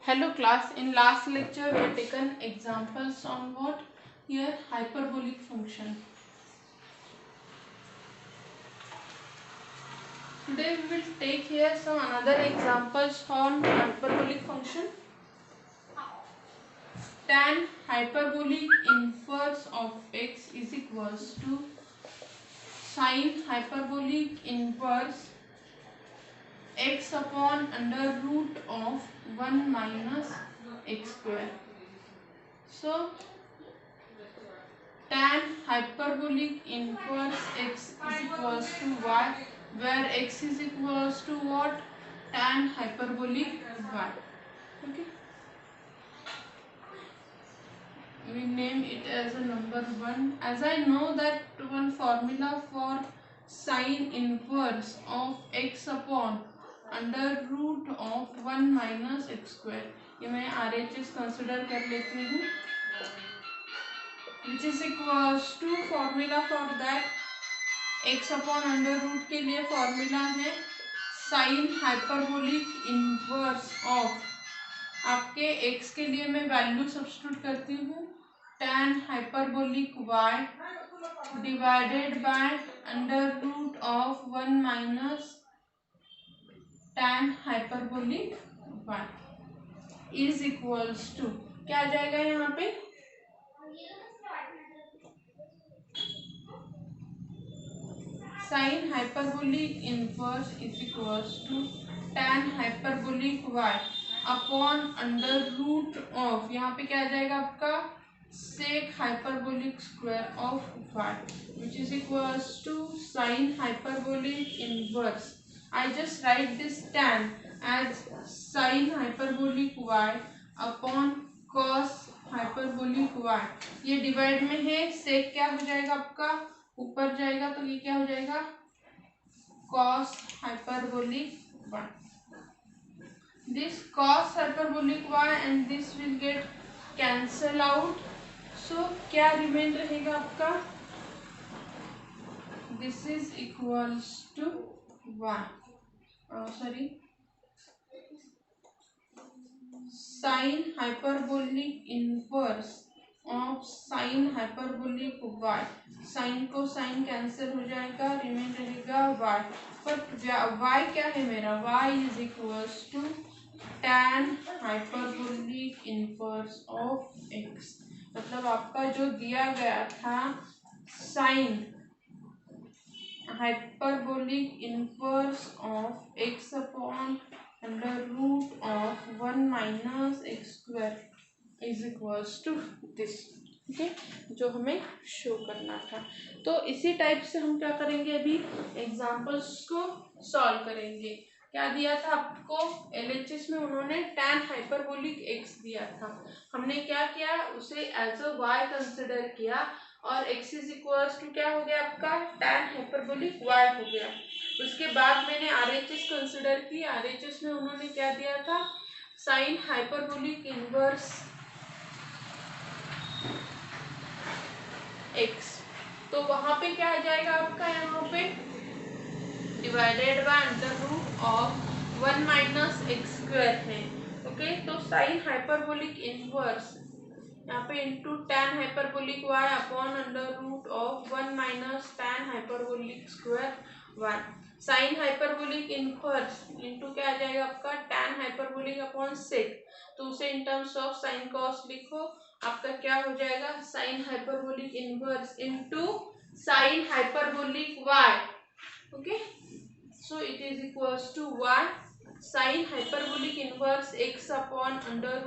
Hello class, in last lecture we have taken examples on what? Here hyperbolic function. Today we will take here some another examples on hyperbolic function. Tan hyperbolic inverse of x is equals to sin hyperbolic inverse x upon under root of 1 minus x square. So tan hyperbolic inverse x is equals to y, where x is equals to what? Tan hyperbolic y. Okay, we name it as a number 1. As I know that one formula for sin inverse of x upon under root of 1 minus x square, ये मैं RHS consider कर लेती हूँ, which is equals to formula for that x upon under root के लिए formula है sine hyperbolic inverse of, आपके x के लिए मैं वैल्यू सब्स्टिट्यूट करती हूँ tan hyperbolic y divided by under root of 1 minus tan hyperbolic y is equals to क्या आ जाएगा यहाँ पे sin hyperbolic inverse is equals to tan hyperbolic y upon under root of, यहाँ पे क्या आ जाएगा आपका sec hyperbolic square of y which is equals to sin hyperbolic inverse. I just write this tan as sin hyperbolic y upon cos hyperbolic y. ये divide में है, sec क्या हो जाएगा आपका ऊपर जाएगा तो ये क्या हो जाएगा cos hyperbolic y. This cos hyperbolic y and this will get cancel out. So क्या रिमेन रहेगा आपका, this is equals to y. Sine hyperbolic inverse of sine hyperbolic y, sine को साइन कैंसिल हो जाएगा, रिमेन रहेगा y. But y क्या है मेरा, y is equals to tan hyperbolic inverse of x. मतलब आपका जो दिया गया था sine hyperbolic inverse of x upon under root of 1 minus x square is equals to this. Okay, जो हमें शो करना था. तो इसी टाइप से हम क्या करेंगे, अभी एग्जांपल्स को सॉल्व करेंगे. क्या दिया था आपको LHS में, उन्होंने tan हाइपरबोलिक x दिया था, हमने क्या किया उसे एज अ y कंसिडर किया और x इज इक्वल्स टू क्या हो गया आपका tan हाइपरबोलिक y हो गया. उसके बाद मैंने RHS कंसिडर की, RHS में उन्होंने क्या दिया था साइन हाइपरबोलिक इनवर्स x, तो वहां पे क्या आ जाएगा आपका, यहाँ पे divided by under root of 1 minus x square है. ओके, तो साइन हाइपरबोलिक इनवर्स यहाँ पे into tan hyperbolic y upon under root of 1 minus tan hyperbolic square y. Sine hyperbolic inverse into क्या आ जाएगा आपका tan हाइपरबोलिक अपॉन सेक, तो उसे in terms of sine cos लिखो, आपका क्या हो जाएगा sine hyperbolic inverse into sine hyperbolic y. Okay, so it is equals to y sine hyperbolic inverse x upon under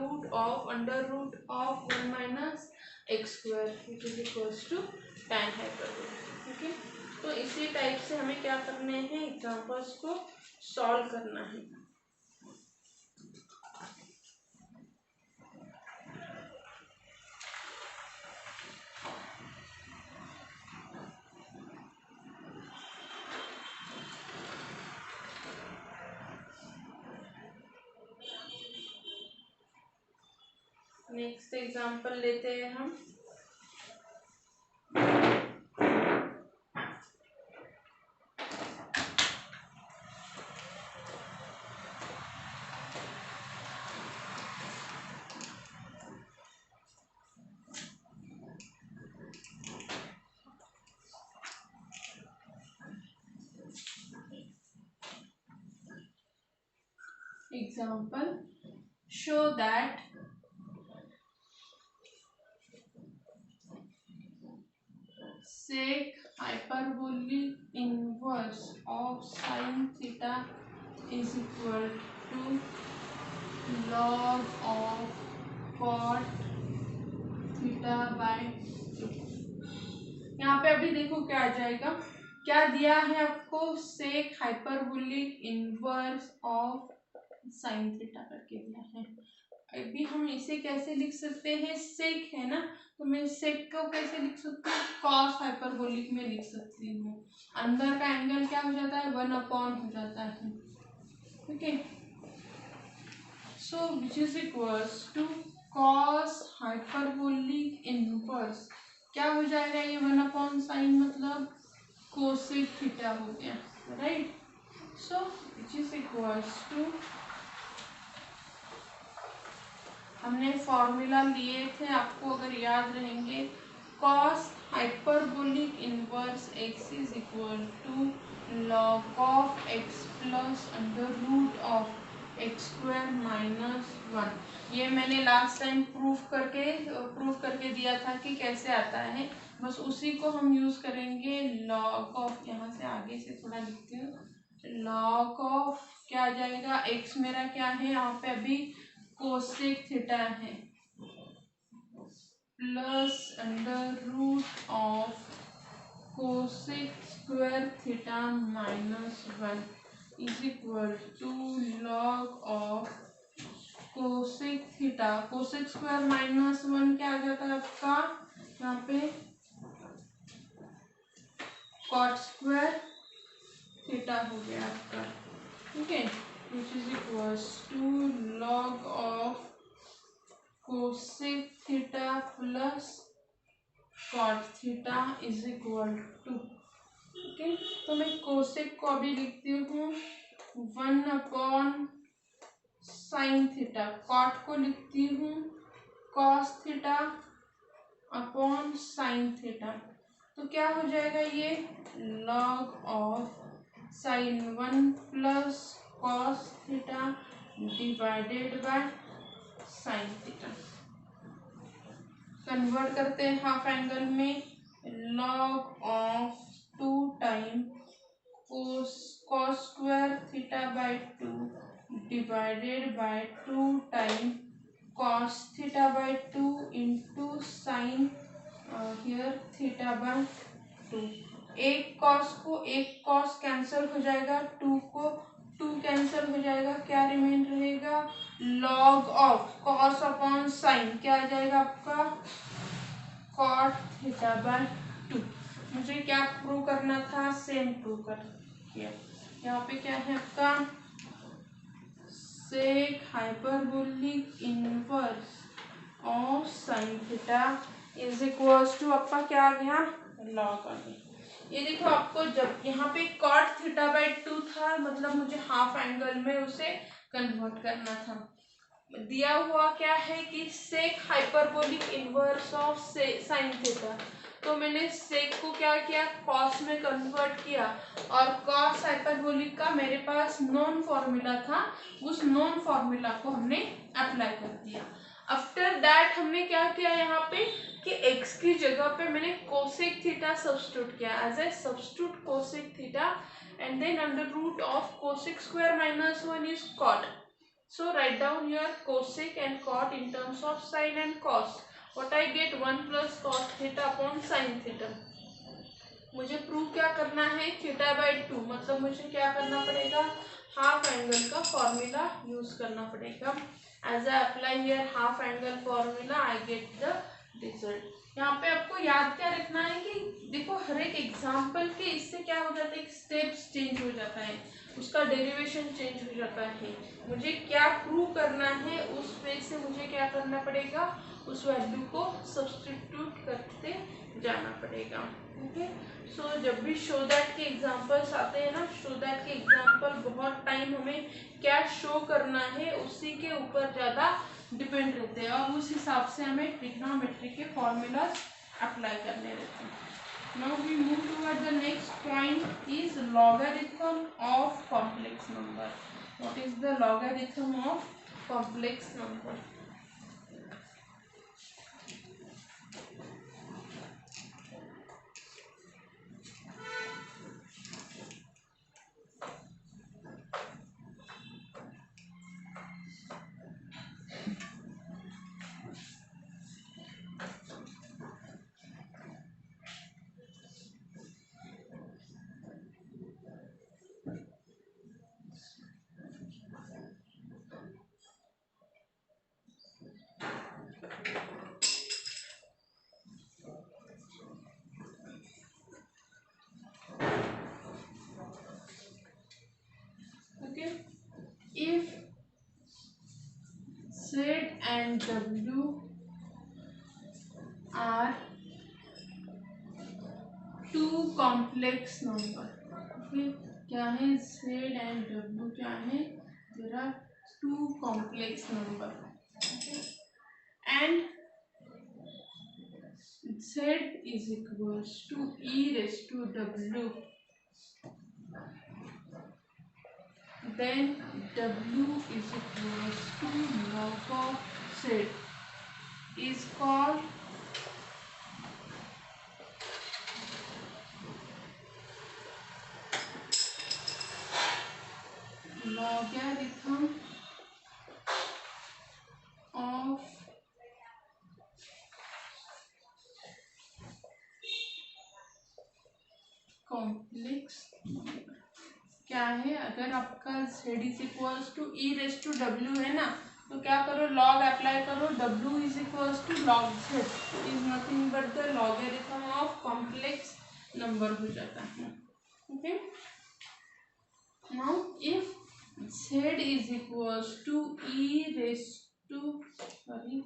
root of 1 minus x square which is equals to tan hyperbolic. Okay, तो इसी type से हमें क्या करने हैं, examples को solve करना है. नेक्स्ट एग्जांपल लेते हैं हम. Example show that sec hyperbolic inverse of sin theta is equal to log of cot theta by 2। यहाँ पे अभी देखो क्या आ जाएगा, क्या दिया है आपको, sec hyperbolic inverse of sine theta करके दिया है। अभी हम इसे कैसे लिख सकते हैं, सेक है ना, तो मैं सेक को कैसे लिख सकती हूँ, कॉस हाइपरबोलिक में लिख सकती हूँ। अंदर का एंगल क्या हो जाता है, 1/, हो जाता है। Okay, so which is equals to cos hyperbolic inverse, क्या हो जाएगा ये 1/sin, मतलब कोसेक थीटा हो गया, right. So which is equals to, हमने फॉर्मूला लिए थे, आपको अगर याद रहेंगे, cos hyperbolic inverse x is equal to log of x plus under root of x square minus 1। ये मैंने लास्ट टाइम प्रूफ करके दिया था कि कैसे आता है, बस उसी को हम यूज करेंगे। लॉग ऑफ, यहाँ से आगे से थोड़ा लिखती हूँ, लॉग ऑफ क्या आ जाएगा, एक्स मेरा क्या है यहाँ पे अभी कोसेक थीटा है, plus under root of cosec square theta minus 1 is equal to log of cosec theta, cosec square minus 1 क्या आ जाता है आपका यहाँ पे, कॉट स्क्वायर थीटा हो गया आपका, ठीक है, which is equals to log of cosec theta plus cot theta is equal to, okay. तो मैं कोसेक को अभी लिखती हूँ 1/sin थीटा, कॉट को लिखती हूँ cos theta upon sine theta, तो क्या हो जाएगा ये log of sin 1 plus cos theta divided by sine theta. Convert करते हैं हाफ एंगल में, log of 2 time cos square theta by 2 divided by 2 time cos theta by 2 into sine here theta by 2। एक cos cancel हो जाएगा, 2 को 2 cancel हो जाएगा, क्या रिमेन रहेगा, log of cos upon sine क्या आ जाएगा आपका, कॉट थीटा बाय 2। मुझे क्या प्रूव करना था, सेम प्रूव कर किया। यहाँ पे क्या है आपका, sec hyperbolic inverse of sine theta is equals to आपका क्या आ गया, लॉग आ गया। ये देखो आपको जब यहाँ पे कॉट थीटा बाय 2 था, मतलब मुझे हाफ एंगल में उसे कन्वर्ट करना था। दिया हुआ क्या है कि sec hyperbolic inverse of sine theta, तो मैंने सेक को क्या किया, कॉस में कन्वर्ट किया, और कॉस हाइपरबोलिक का मेरे पास नॉन फॉर्मूला था, उस नॉन फॉर्मूला को हमने अप्लाई कर दिया। आफ्टर दैट हमने क्या किया यहाँ पे कि x की जगह पे मैंने कोसेक थीटा सब्स्टिट्यूट किया, as a substitute cosec theta and then under root of cosec square minus 1 is cot. So write down your cosec and cot in terms of sin and cos. What I get 1 plus cos theta upon sin theta. मुझे prove क्या करना है, theta by 2, मतलब मुझे क्या करना पड़ेगा, half angle का फॉर्मूला यूज करना पड़ेगा। As I apply here half angle formula I get the result. यहाँ पे आपको याद क्या रखना है कि देखो हर एक एग्जाम्पल के इससे क्या हो जाता है, स्टेप्स चेंज हो जाता है, उसका डेरिवेशन चेंज हो जाता है। मुझे क्या प्रूव करना है उस पे से मुझे क्या करना पड़ेगा, उस वैल्यू को सब्स्टिट्यूट करते जाना पड़ेगा, ओके। सो जब भी शो दैट के एग्जांपल्स आते हैं ना, शो दैट के एग्जांपल बहुत टाइम हमें क्या शो करना है उसी के ऊपर ज़्यादा डिपेंड रहते हैं, और उस हिसाब से हमें ट्रिग्नोमेट्री के फॉर्मूलाज अप्लाई करने रहते हैं। Now we move toward the next point is logarithm of complex number. What is the logarithm of complex number? Okay, if Z and W are two complex number. Okay, क्या है Z and W क्या है? There are two complex number. Okay, and Z is equals to e raised to W, then W is equals to log of Z is called logarithm of complex. क्या है, अगर आपका z is equals to e raise to डब्ल्यू है ना, तो क्या करो, लॉग अप्लाई करो, w is equals to log z is nothing but the logarithm of complex number हो जाता है। Okay, now if z is equals to e raise to sorry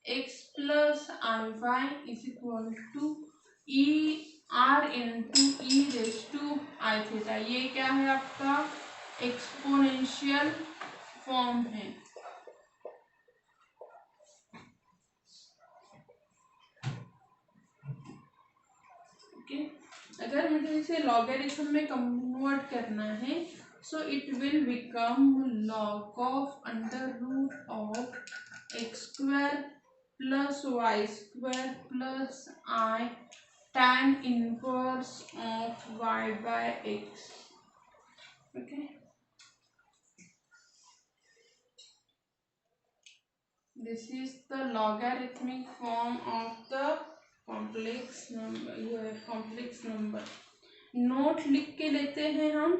x plus i y is equal to e r into e raise to i theta, ये क्या है आपका exponential form है। Okay, अगर मुझे इसे लॉगरिथम में कन्वर्ट करना है, so it will become log of under root of x square plus y square plus i tan inverse of y by x. Okay, this is the logarithmic form of the complex number. यह complex number note लिख के लेते हैं हम।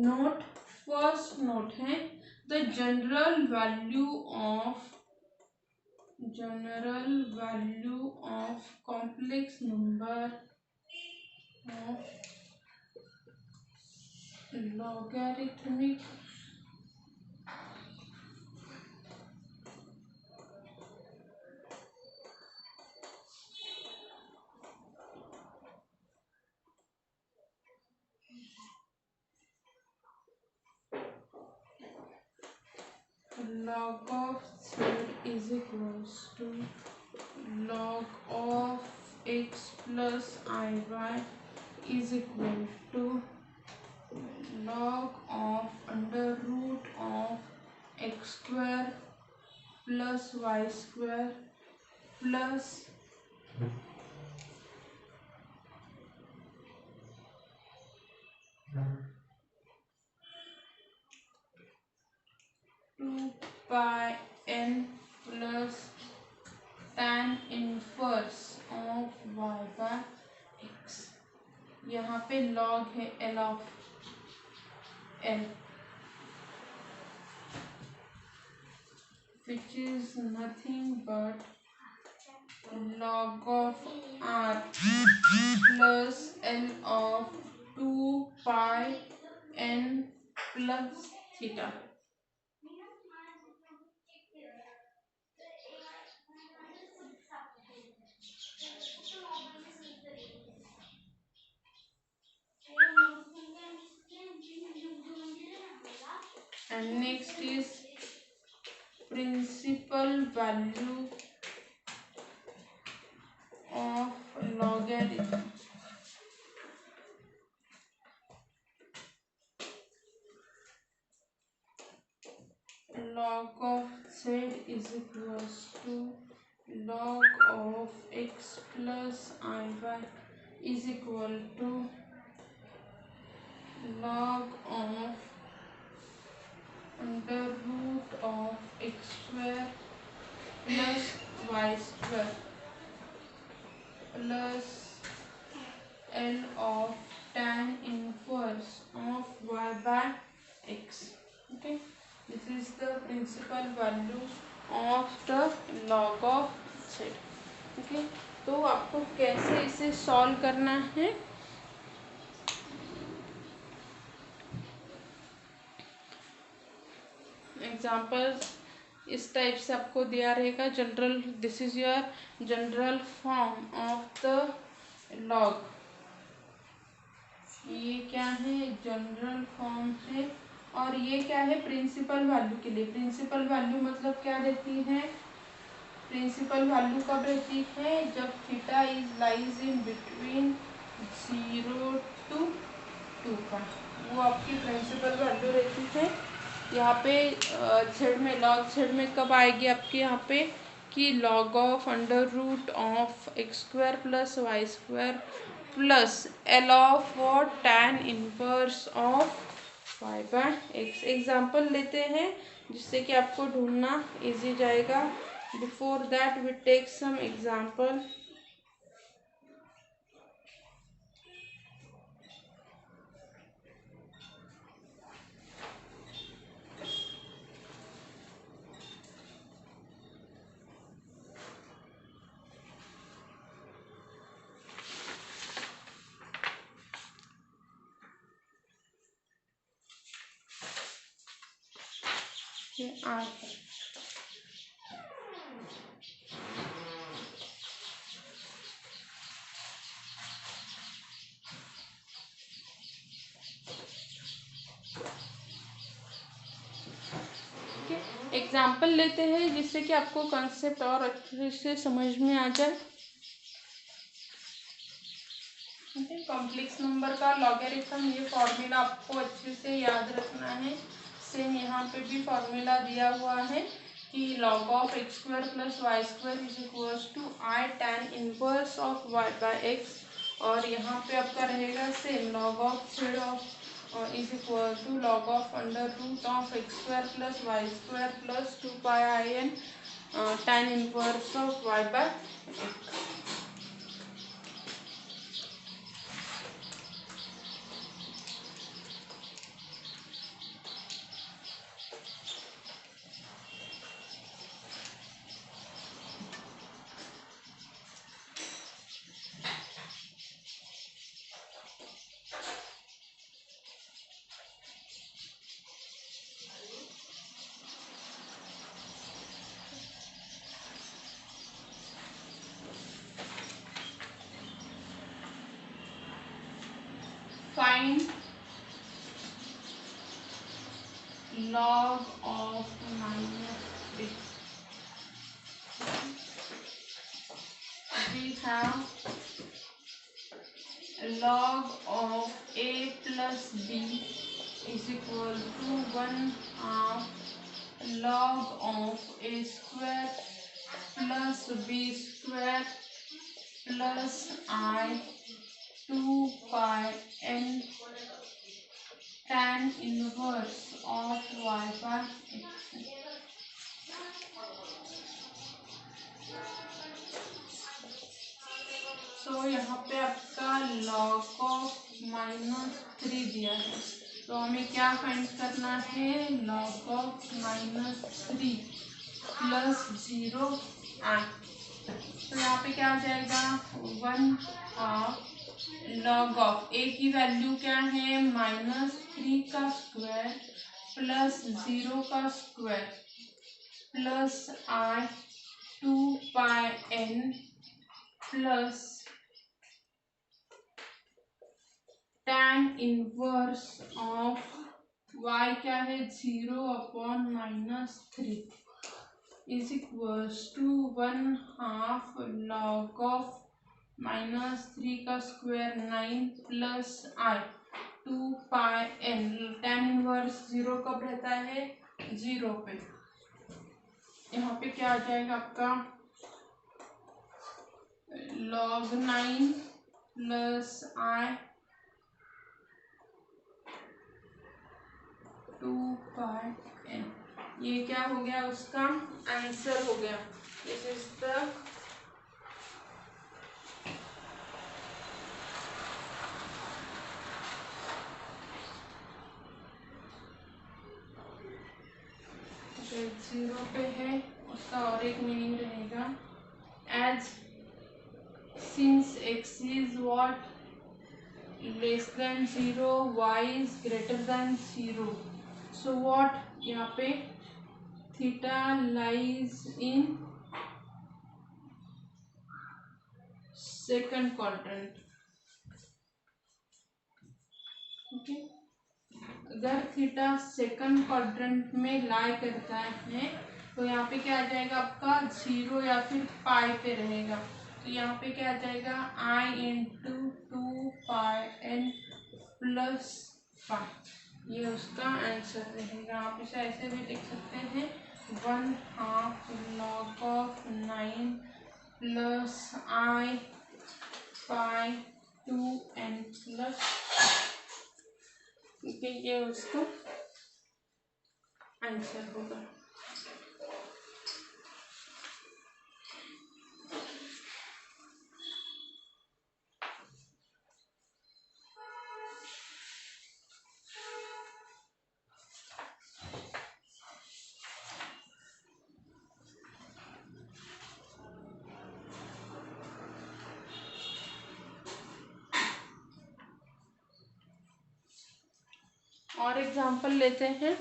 Note, first note है the general value of complex number of logarithmic log of z is equals to log of x plus iy is equal to log of under root of x square plus y square plus 2 pi n plus tan inverse of y by x। यहाँ पे log है l of l which is nothing but log of r plus l of 2 pi n plus theta। And next is principal value of logarithm। log of z is equals to log of x plus iy is equal to log of under root of x square plus y square plus L of tan inverse of y by x. Okay, this is the principal value of the log of z. Okay, तो आपको कैसे इसे solve करना है, example इस type से आपको दिया रहेगा. General, this is your general form of the log. ये क्या है, जनरल फॉर्म है. और ये क्या है, प्रिंसिपल वैल्यू के लिए. प्रिंसिपल वैल्यू मतलब क्या रहती है, प्रिंसिपल वैल्यू कब रहती है, जब theta is lies in between 0 to 2 का, वो आपकी प्रिंसिपल वैल्यू रहती है. यहाँ पे जेड में, लॉग जेड में कब आएगी आपके यहाँ पे, कि log of under root of x square plus y square plus L of और tan inverse of y by x. Example लेते हैं जिससे कि आपको ढूंढना इजी जाएगा. Before that we take some example. Example लेते हैं जिससे कि आपको कॉन्सेप्ट और अच्छे से समझ में आ जाए. कॉम्प्लेक्स नंबर का लॉगरिथम, ये फॉर्मूला आपको अच्छे से याद रखना है. सेम यहाँ पे भी फॉर्मूला दिया हुआ है कि log of x square plus y square is equals to i tan inverse of y by x. और यहाँ पे आपका रहेगा same log of z of is equal to log of under root of x square plus y square plus 2 pi i n tan inverse of y by x. Find log of -3. We have log of a plus b is equal to 1/2 log of a square plus b square plus I 2 pi n tan inverse of y by x. तो यहाँ पे आपका log of -3 दिया है, तो हमें क्या find करना है, log ऑफ -3 प्लस 0 8. तो यहाँ पे क्या आ जाएगा, 1/2 लॉग ऑफ ए की वैल्यू क्या है, -3 का स्क्वायर प्लस 0 का square plus i 2 pi n plus tan inverse of y क्या है, 0/-3 is equals to 1/2 log of -3 का square 9 plus i 2 pi n. Tan inverse 0 कब रहता है, 0 पे, यहाँ पे क्या आ जाएगा आपका log 9 प्लस I 2πn। ये क्या हो गया, उसका आंसर हो गया। दिस इज द जीरो पे है, उसका और एक मीनिंग रहेगा as since x is what less than 0 y is greater than 0 so what यहाँ पे theta lies in second quadrant. Okay, अगर थीटा सेकंड क्वाड्रेंट में लाई करता है तो यहाँ पे क्या आ जाएगा आपका 0 या फिर पाई पे रहेगा। तो यहाँ पे क्या आ जाएगा I into 2πn plus pi, ये उसका आंसर रहेगा। आप इसे ऐसे भी लिख सकते हैं 1/2 log of 9 plus I pi 2n plus, ठीक है, ये उसका आंसर होगा। और एग्जांपल लेते हैं।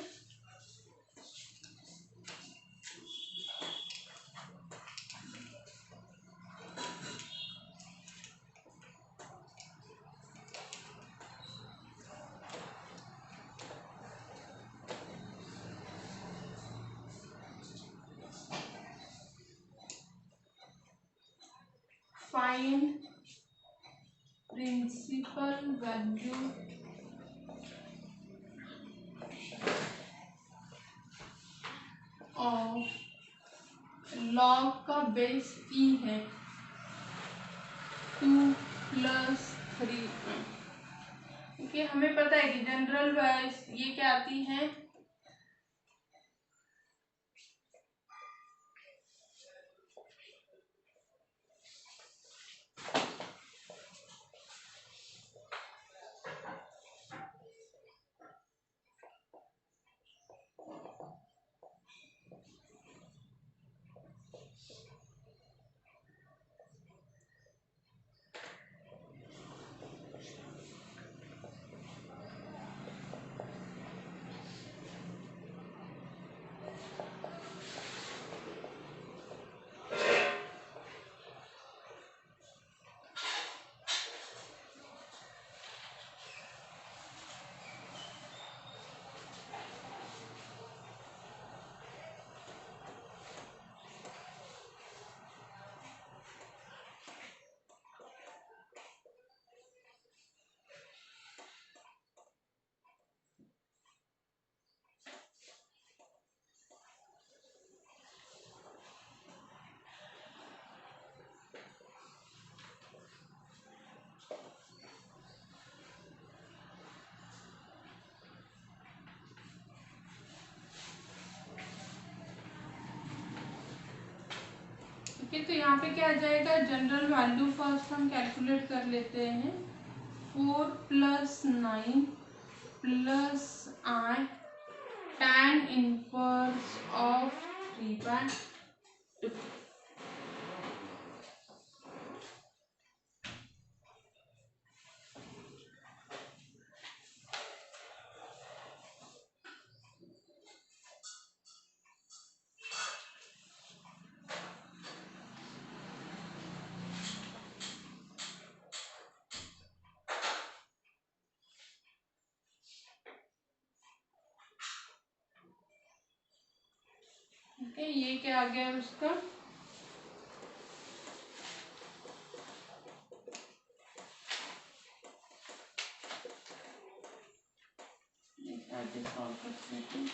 Find principal value of log का बेस ई है 2 प्लस 3। क्योंकि हमें पता है कि जनरल वाइज ये क्या आती है, ठीक है। तो यहाँ पे क्या आ जाएगा, जनरल वैल्यू फर्स्ट हम कैलकुलेट कर लेते हैं। 4 plus 9 plus I tan inverse of 3/2। Okay, ये क्या आ गया उसका, सॉल्व कर सकते हैं।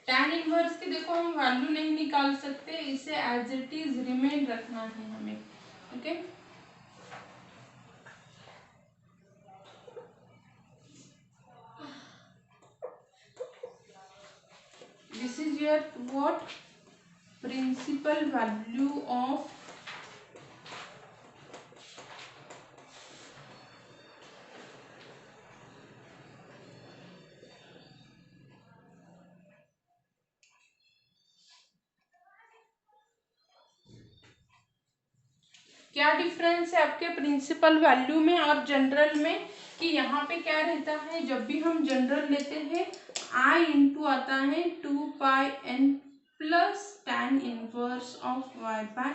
tan इनवर्स की देखो हम वैल्यू नहीं निकाल सकते, इसे एज इट इज रिमेन रखना है हमें। Okay, this is your what principal value of क्या डिफरेंस है आपके प्रिंसिपल वैल्यू में और जनरल में कि यहाँ पे क्या रहता है, जब भी हम जनरल लेते हैं आई इंटू आता है 2πn plus tan inverse of y by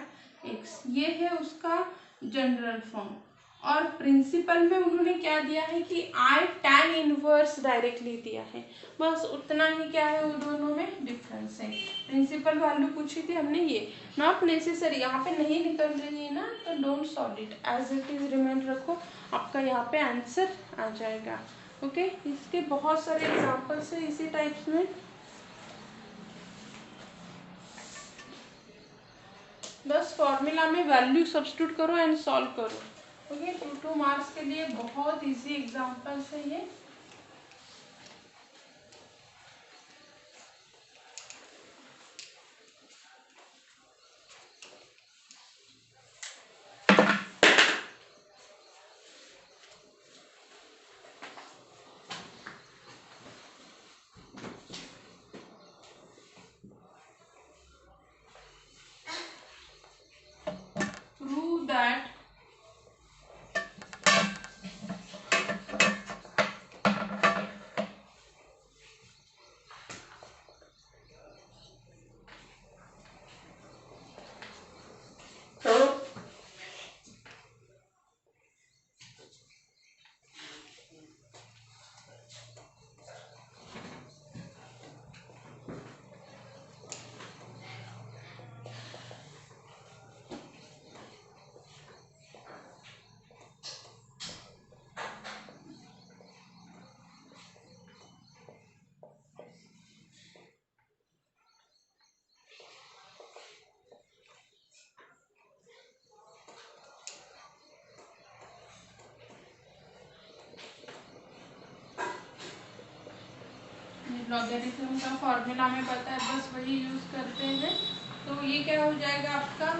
x, ये है उसका जनरल फॉर्म। और प्रिंसिपल में उन्होंने क्या दिया है कि आई tan इनवर्स डायरेक्टली दिया है, बस उतना ही क्या है वो दोनों में डिफरेंस है। प्रिंसिपल वैल्यू पूछी थी हमने, ये नॉट नेसेसरी, यहाँ पे नहीं निकल रही है ना तो don't solve it, as it is remain रखो, आपका यहाँ पे आंसर आ जाएगा। ओके, इसके बहुत सारे एग्जांपल्स है इसी टाइप्स में। बस फॉर्मूला में वैल्यू सब्स्टिट्यूट करो एंड सॉल्व करो। ओके, 2 मार्क्स के लिए बहुत इजी एग्जांपल्स है ये। Prove that लॉगरिथम का फॉर्मूला में पता है, बस वही यूज करते हैं। तो ये क्या हो जाएगा आपका,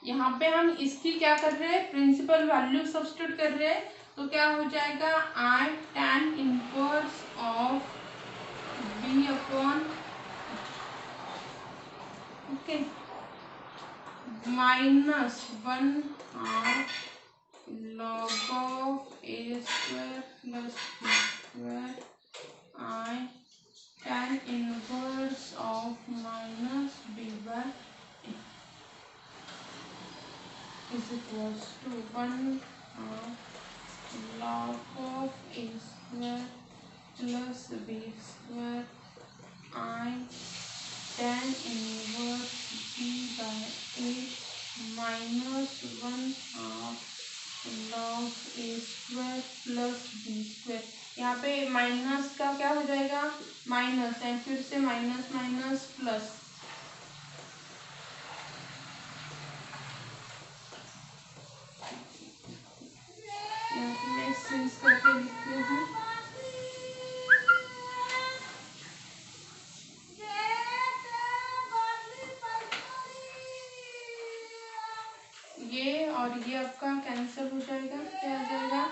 यहाँ पे हम इसकी क्या कर रहे हैं, प्रिंसिपल वैल्यू सब्स्टिट्यूट कर रहे हैं। तो क्या हो जाएगा, आई tan inverse of b upon okay -1/2 log of a square plus b square I tan inverse of -b/a is equals to 1/2 log of a square plus b square I tan inverse b/a minus 1/2 log a square plus b square। यहाँ पे minus का क्या हो जाएगा, minus and फिर से minus minus plus, sense करके लिखते हैं। ये और ये आपका कैंसिल हो जाएगा, क्या आ जाएगा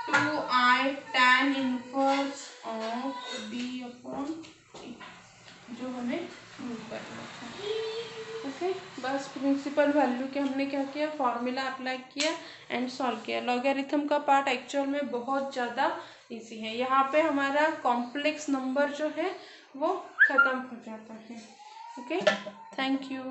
2i tan inverse of b upon a। जो हमें प्रूव करना था। ओके, बस प्रिंसिपल वैल्यू के हमने क्या किया, फॉर्मूला अप्लाई किया एंड सॉल्व किया। लॉगरिथम का पार्ट एक्चुअल में बहुत ज़्यादा इजी है। यहाँ पे हमारा कॉम्प्लेक्स नंबर जो है वो ख़त्म हो जाता है। Okay, thank you.